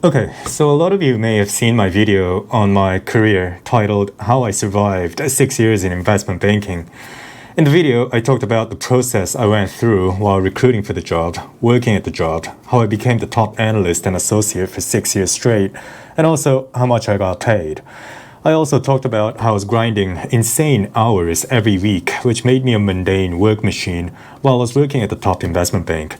Okay, so a lot of you may have seen my video on my career titled How I Survived 6 Years in Investment Banking. In the video, I talked about the process I went through while recruiting for the job, working at the job, how I became the top analyst and associate for 6 years straight, and also how much I got paid. I also talked about how I was grinding insane hours every week, which made me a mundane work machine while I was working at the top investment bank.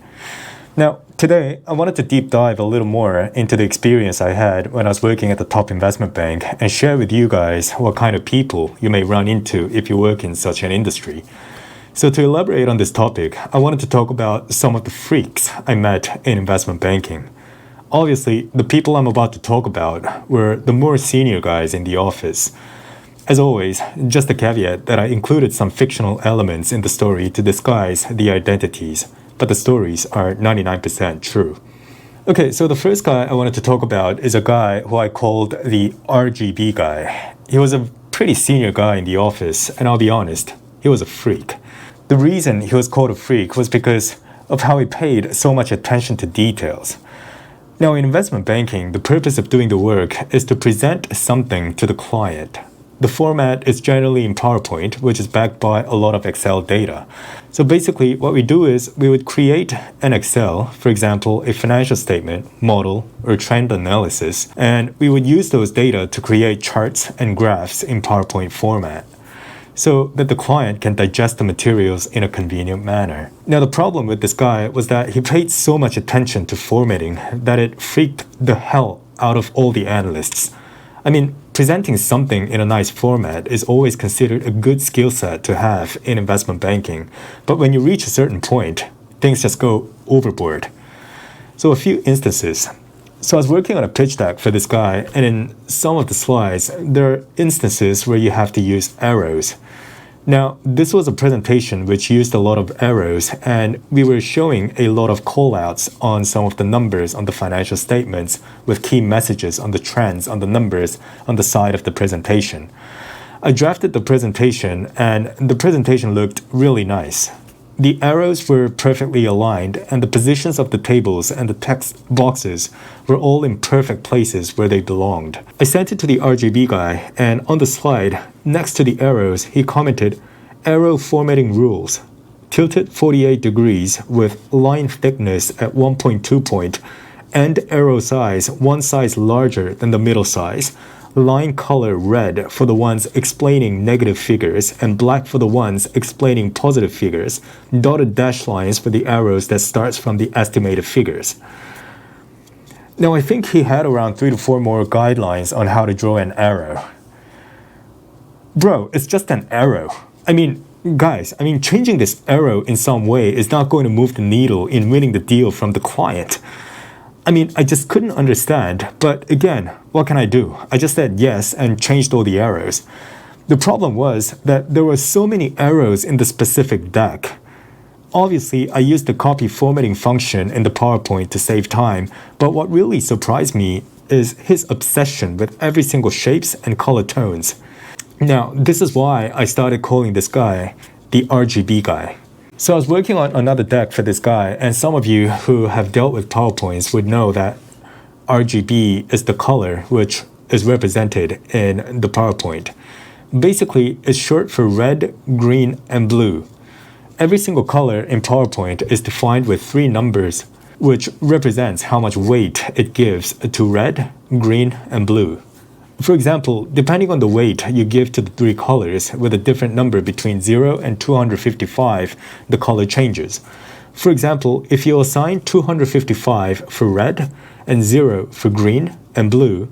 Now, today, I wanted to deep dive a little more into the experience I had when I was working at the top investment bank and share with you guys what kind of people you may run into if you work in such an industry. So to elaborate on this topic, I wanted to talk about some of the freaks I met in investment banking. Obviously, the people I'm about to talk about were the more senior guys in the office. As always, just a caveat that I included some fictional elements in the story to disguise the identities, but the stories are 99% true. Okay, so the first guy I wanted to talk about is a guy who I called the RGB Guy. He was a pretty senior guy in the office, and I'll be honest, he was a freak. The reason he was called a freak was because of how he paid so much attention to details. Now, in investment banking, the purpose of doing the work is to present something to the client. The format is generally in PowerPoint, which is backed by a lot of Excel data. So basically, what we do is we would create an Excel, for example, a financial statement, model, or trend analysis, and we would use those data to create charts and graphs in PowerPoint format, so that the client can digest the materials in a convenient manner. Now, the problem with this guy was that he paid so much attention to formatting that it freaked the hell out of all the analysts. I mean, presenting something in a nice format is always considered a good skill set to have in investment banking, but when you reach a certain point, things just go overboard. So a few instances. So I was working on a pitch deck for this guy, and in some of the slides, there are instances where you have to use arrows. Now, this was a presentation which used a lot of arrows, and we were showing a lot of callouts on some of the numbers on the financial statements with key messages on the trends on the numbers on the side of the presentation. I drafted the presentation, and the presentation looked really nice. The arrows were perfectly aligned, and the positions of the tables and the text boxes were all in perfect places where they belonged. I sent it to the RGB guy, and on the slide, next to the arrows, he commented, "Arrow formatting rules. Tilted 48 degrees with line thickness at 1.2 point, and arrow size one size larger than the middle size. Line color red for the ones explaining negative figures and black for the ones explaining positive figures. Dotted dash lines for the arrows that starts from the estimated figures." Now, I think he had around 3 to 4 more guidelines on how to draw an arrow. Bro, it's just an arrow. Guys, changing this arrow in some way is not going to move the needle in winning the deal from the client. I just couldn't understand, but again, what can I do? I just said yes and changed all the arrows. The problem was that there were so many arrows in the specific deck. Obviously, I used the copy formatting function in the PowerPoint to save time, but what really surprised me is his obsession with every single shapes and color tones. Now, this is why I started calling this guy the RGB guy. So I was working on another deck for this guy, and some of you who have dealt with PowerPoints would know that RGB is the color which is represented in the PowerPoint. Basically, it's short for red, green, and blue. Every single color in PowerPoint is defined with 3 numbers, which represents how much weight it gives to red, green, and blue. For example, depending on the weight you give to the 3 colors with a different number between 0 and 255, the color changes. For example, if you assign 255 for red and 0 for green and blue,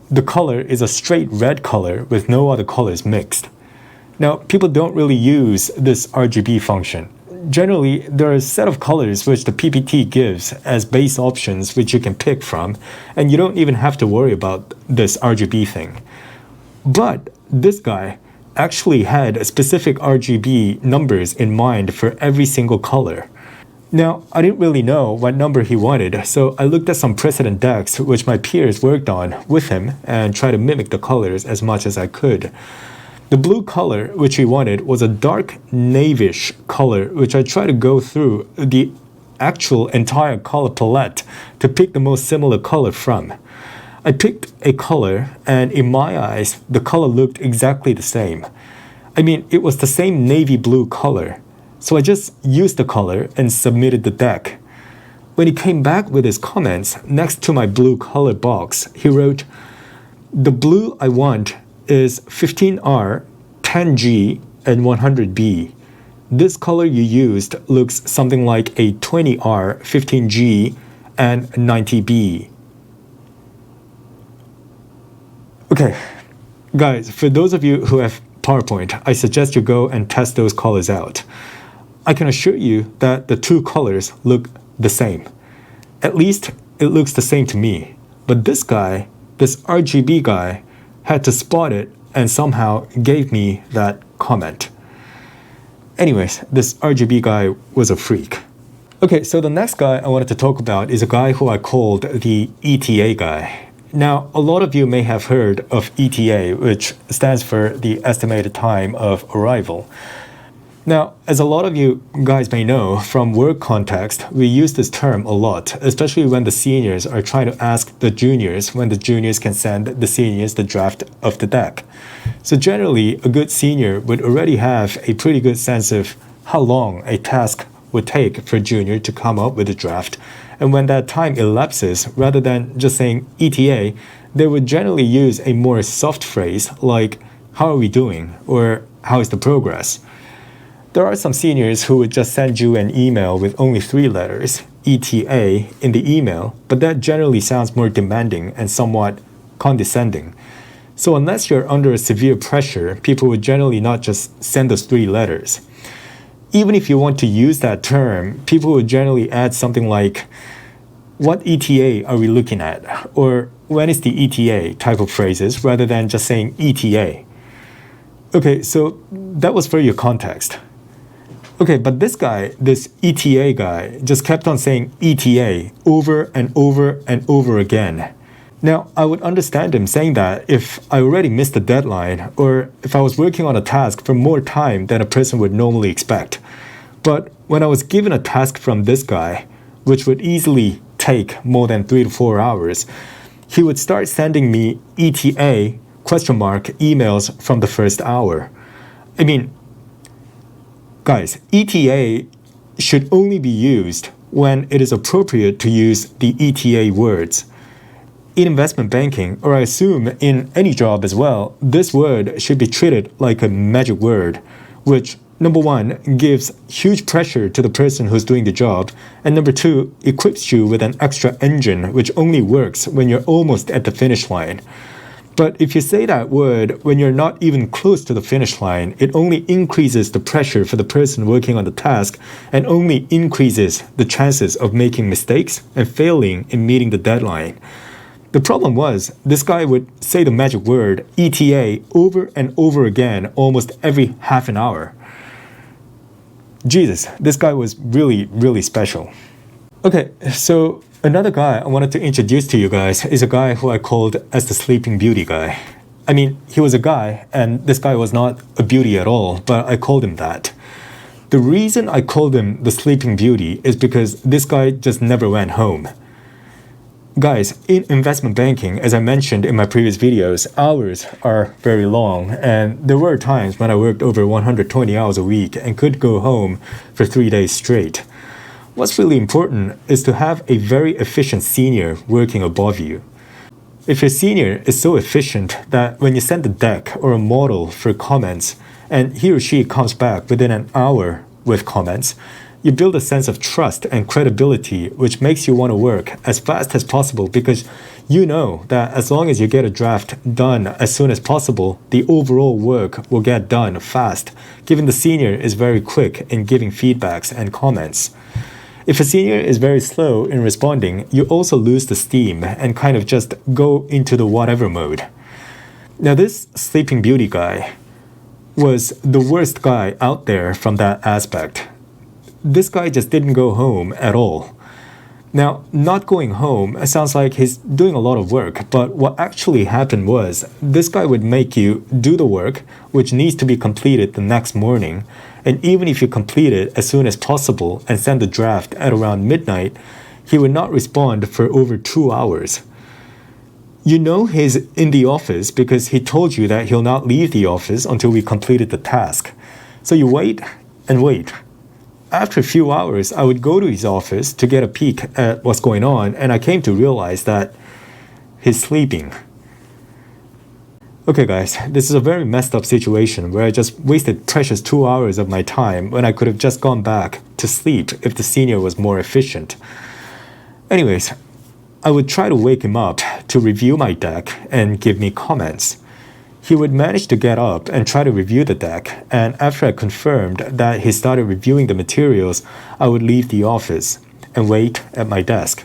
the color is a straight red color with no other colors mixed. Now, people don't really use this RGB function. Generally, there are a set of colors which the PPT gives as base options which you can pick from, and you don't even have to worry about this RGB thing. But this guy actually had specific RGB numbers in mind for every single color. Now, I didn't really know what number he wanted, so I looked at some precedent decks which my peers worked on with him and tried to mimic the colors as much as I could. The blue color which he wanted was a dark navish color, which I tried to go through the actual entire color palette to pick the most similar color from. I picked a color, and in my eyes, the color looked exactly the same. I mean, it was the same navy blue color. So I just used the color and submitted the deck. When he came back with his comments, next to my blue color box, he wrote, "The blue I want is 15R, 10G, and 100B. This color you used looks something like a 20R, 15G, and 90B. Okay, guys, for those of you who have PowerPoint, I suggest you go and test those colors out. I can assure you that the two colors look the same. At least it looks the same to me. But this guy, this RGB guy, had to spot it and somehow gave me that comment. Anyways, this RGB guy was a freak. Okay, so the next guy I wanted to talk about is a guy who I called the ETA guy. Now, a lot of you may have heard of ETA, which stands for the estimated time of arrival. Now, as a lot of you guys may know, from work context, we use this term a lot, especially when the seniors are trying to ask the juniors when the juniors can send the seniors the draft of the deck. So generally, a good senior would already have a pretty good sense of how long a task would take for a junior to come up with a draft. And when that time elapses, rather than just saying ETA, they would generally use a more soft phrase like, "How are we doing?" or "How is the progress?" There are some seniors who would just send you an email with only 3 letters, ETA, in the email, but that generally sounds more demanding and somewhat condescending. So unless you're under severe pressure, people would generally not just send those 3 letters. Even if you want to use that term, people would generally add something like, "What ETA are we looking at?" or "When is the ETA?" type of phrases rather than just saying ETA. Okay, so that was for your context. Okay, but this guy, this ETA guy, just kept on saying ETA over and over and over again. Now, I would understand him saying that if I already missed the deadline or if I was working on a task for more time than a person would normally expect. But when I was given a task from this guy, which would easily take more than 3 to 4 hours, he would start sending me ETA ? Emails from the first hour. I mean, guys, ETA should only be used when it is appropriate to use the ETA words. In investment banking, or I assume in any job as well, this word should be treated like a magic word, which, number 1, gives huge pressure to the person who's doing the job, and number 2, equips you with an extra engine which only works when you're almost at the finish line. But if you say that word when you're not even close to the finish line, it only increases the pressure for the person working on the task and only increases the chances of making mistakes and failing in meeting the deadline. The problem was, this guy would say the magic word ETA over and over again almost every half an hour. Jesus, this guy was really, really special. Okay, so another guy I wanted to introduce to you guys is a guy who I called as the Sleeping Beauty guy. I mean, he was a guy, and this guy was not a beauty at all, but I called him that. The reason I called him the Sleeping Beauty is because this guy just never went home. Guys, in investment banking, as I mentioned in my previous videos, hours are very long, and there were times when I worked over 120 hours a week and could go home for 3 days straight. What's really important is to have a very efficient senior working above you. If your senior is so efficient that when you send a deck or a model for comments, and he or she comes back within an hour with comments, you build a sense of trust and credibility, which makes you want to work as fast as possible because you know that as long as you get a draft done as soon as possible, the overall work will get done fast, given the senior is very quick in giving feedbacks and comments. If a senior is very slow in responding, you also lose the steam and kind of just go into the whatever mode. Now, this Sleeping Beauty guy was the worst guy out there from that aspect. This guy just didn't go home at all. Now, not going home sounds like he's doing a lot of work, but what actually happened was this guy would make you do the work, which needs to be completed the next morning, and even if you complete it as soon as possible and send the draft at around midnight, he would not respond for over 2 hours. You know he's in the office because he told you that he'll not leave the office until we completed the task. So you wait and wait. After a few hours, I would go to his office to get a peek at what's going on, and I came to realize that he's sleeping. Okay guys, this is a very messed up situation where I just wasted precious 2 hours of my time when I could have just gone back to sleep if the senior was more efficient. Anyways, I would try to wake him up to review my deck and give me comments. He would manage to get up and try to review the deck, and after I confirmed that he started reviewing the materials, I would leave the office and wait at my desk.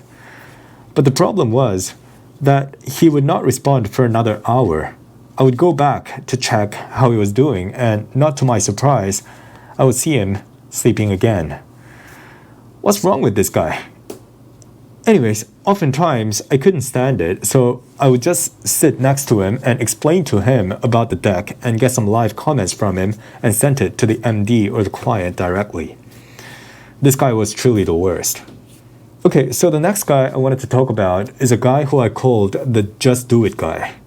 But the problem was that he would not respond for another hour. I would go back to check how he was doing, and not to my surprise, I would see him sleeping again. What's wrong with this guy? Anyways, oftentimes I couldn't stand it, so I would just sit next to him and explain to him about the deck and get some live comments from him and send it to the MD or the client directly. This guy was truly the worst. Okay, so the next guy I wanted to talk about is a guy who I called the Just Do It guy.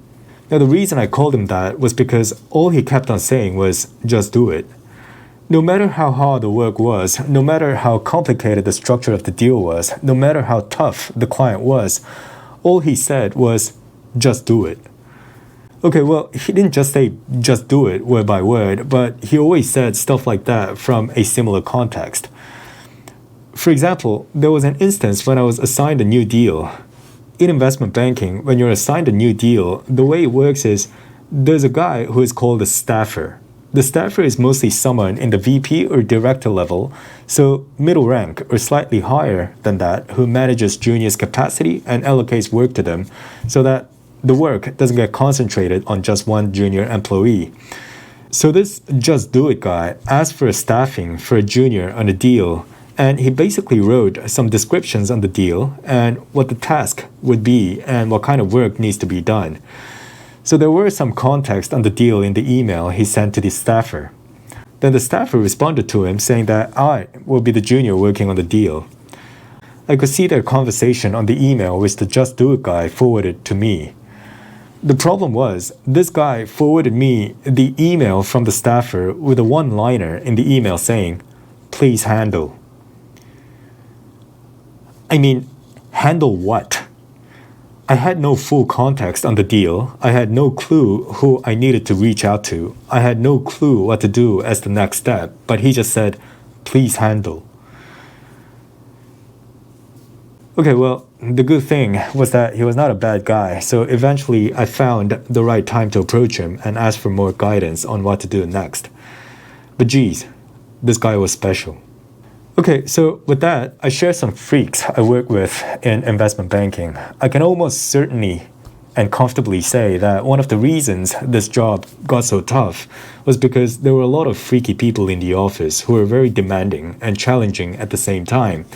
Now the reason I called him that was because all he kept on saying was, just do it. No matter how hard the work was, no matter how complicated the structure of the deal was, no matter how tough the client was, all he said was, just do it. Okay, well, he didn't just say, just do it word by word, but he always said stuff like that from a similar context. For example, there was an instance when I was assigned a new deal. In investment banking, when you're assigned a new deal, the way it works is there's a guy who is called a staffer. The staffer is mostly someone in the VP or director level, so middle rank or slightly higher than that, who manages juniors' capacity and allocates work to them so that the work doesn't get concentrated on just one junior employee. So this Just Do It guy asked for a staffing for a junior on a deal, and he basically wrote some descriptions on the deal and what the task would be and what kind of work needs to be done. So there were some context on the deal in the email he sent to the staffer. Then the staffer responded to him saying that I will be the junior working on the deal. I could see their conversation on the email which the Just Do It guy forwarded to me. The problem was, this guy forwarded me the email from the staffer with a one-liner in the email saying, please handle. I mean, handle what? I had no full context on the deal. I had no clue who I needed to reach out to. I had no clue what to do as the next step, but he just said, please handle. Okay, well, the good thing was that he was not a bad guy, so eventually I found the right time to approach him and ask for more guidance on what to do next. But geez, this guy was special. Okay, so with that, I share some freaks I work with in investment banking. I can almost certainly and comfortably say that one of the reasons this job got so tough was because there were a lot of freaky people in the office who were very demanding and challenging at the same time.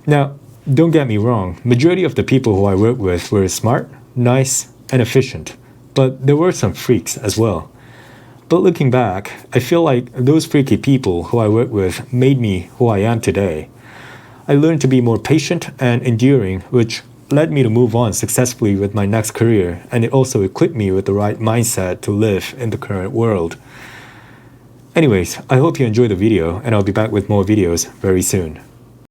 Now, don't get me wrong, majority of the people who I work with were smart, nice, and efficient, but there were some freaks as well. But looking back, I feel like those freaky people who I work with made me who I am today. I learned to be more patient and enduring, which led me to move on successfully with my next career, and it also equipped me with the right mindset to live in the current world. Anyways, I hope you enjoyed the video, and I'll be back with more videos very soon.